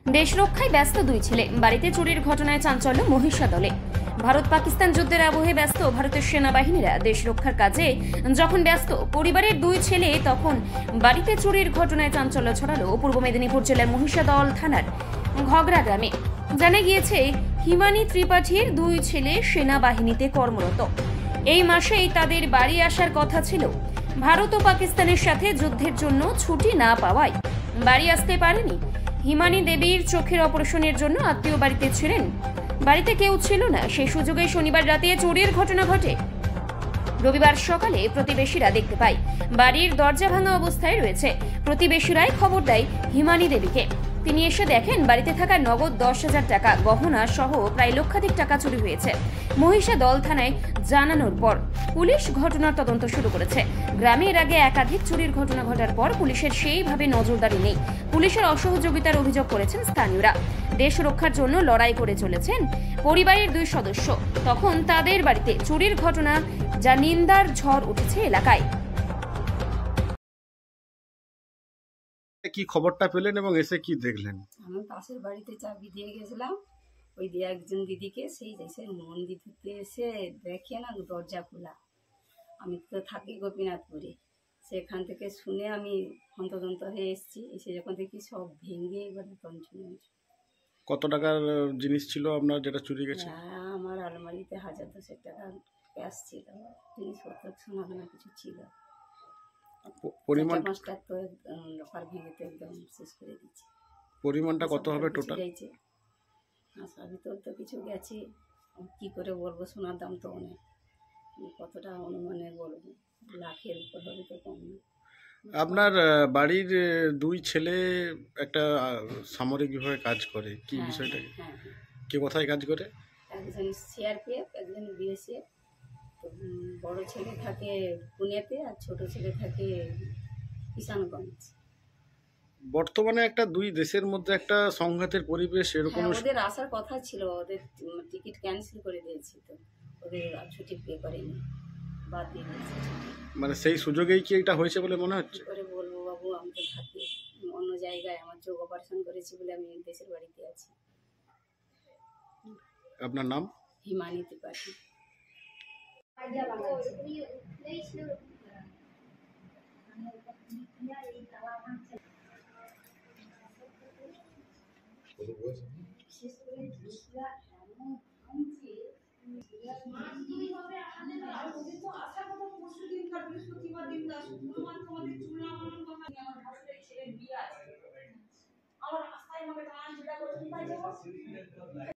দেশ রক্ষায় ব্যস্ত দুই ছেলে, বাড়িতে চুরির ঘটনায় চাঞ্চল্য মহিষাদলে। ভারত পাকিস্তান যুদ্ধের আবহে ব্যস্ত ভারতের সেনাবাহিনীরা দেশ রক্ষার কাজে যখন ব্যস্ত পরিবারের দুই ছেলে, তখন বাড়িতে চুরির ঘটনায় চাঞ্চল্য ছড়ালো পূর্ব মেদিনীপুর জেলার মহিষাদল থানার ঘগরা গ্রামে। জানা গিয়েছে, হিমানী ত্রিপাঠীর দুই ছেলে সেনাবাহিনীতে কর্মরত। এই মাসেই তাদের বাড়ি আসার কথা ছিল। ভারত ও পাকিস্তানের সাথে যুদ্ধের জন্য ছুটি না পাওয়ায় বাড়ি আসতে পারেনি। হিমানী দেবীর চোখের অপারেশনের জন্য আত্মীয় বাড়িতে ছিলেন। বাড়িতে কেউ ছিল না, সেই সুযোগে শনিবার রাতে চুরির ঘটনা ঘটে। রবিবার সকালে প্রতিবেশীরা দেখতে পায় বাড়ির দরজা ভাঙা অবস্থায় রয়েছে। প্রতিবেশীরাই খবর দেয় হিমানী দেবীকে। তিনি এসে দেখেন বাড়িতে থাকা নগদ 10,000 টাকা, গহনা সহ প্রায় লক্ষাধিক টাকা চুরি হয়েছে। মহিষাদল থানায় জানানোর পর পুলিশ ঘটনার তদন্ত শুরু করেছে। গ্রামে এর আগে একাধিক চুরির ঘটনা ঘটার পর পুলিশের সেইভাবে নজরদারি নেই। পুলিশের অসহযোগিতার অভিযোগ করেছেন স্থানীয়রা। দেশ রক্ষার জন্য লড়াই করে চলেছেন পরিবারের দুই সদস্য, তখন তাদের বাড়িতে চুরির ঘটনা, যা নিন্দার ঝড় উঠেছে এলাকায়। কি খবরটা পেলেন এবং এসে কি দেখলেন? আমি পাশের বাড়িতে চাবি দিয়ে গেছিলাম, ওই দিয়ে একজন দিদিকে, সেই এসে মন্দির থেকে এসে দেখে না দরজা খোলা। আমি তো থাকি গোপীনাথপুরে, সেখান থেকে শুনে আমি হন্তদন্ত হয়ে এসেছি। এসে যখন দেখি সব ভেঙে এবার টনছন। কত টাকার জিনিস ছিল আপনার যেটা চুরি গেছে? আমার আলমারিতে 1,000-2,000 টাকা ক্যাশ ছিল, জিনিসপত্র সোনা দানা কিছু ছিল। পরিমাণটা তো লকার ভেঙে তো একদম শেষ করে দিচ্ছে। পরিমাণটা কত হবে টোটাল? সবই তো কিছু গেছে, কি করে বলবো, সোনার দাম তো অনেক, কতটা অনুমানে বলবো, লাখের উপর হবে তো কম না। আপনার বাড়ির দুই ছেলে একটা সামরিক বিভাগে কাজ করে, কি বিষয়টা? হ্যাঁ, কে কোথায় কাজ করে? একজন সিআরপিএফ, একজন বিএসএফ। তো বড় ছেলে থাকে পুনেতে আর ছোট ছেলে থাকে কিষানগঞ্জ। বর্তমানে একটা দুই দেশের মধ্যে একটা সংঘাতের পরিবেশ এরকম। ওদের আসার কথা ছিল, ওদের টিকিট ক্যান্সেল করে দিয়েছি, তো ওদের ছুটি পে করেনি, বাদ দিয়ে দিয়েছে। মানে সেই সুযোগেই কি এটা হয়েছে বলে মনে হচ্ছে? করে বলবো বাবু, আমি তো থাকি অন্য জায়গায়, আমার চোখ অপারেশন করেছি বলে আমি দেশের বাড়িতে আছি। আপনার নাম? হিমানী ত্রিপাঠী। আমার রাস্তায় আমাকে টান যেটা করতে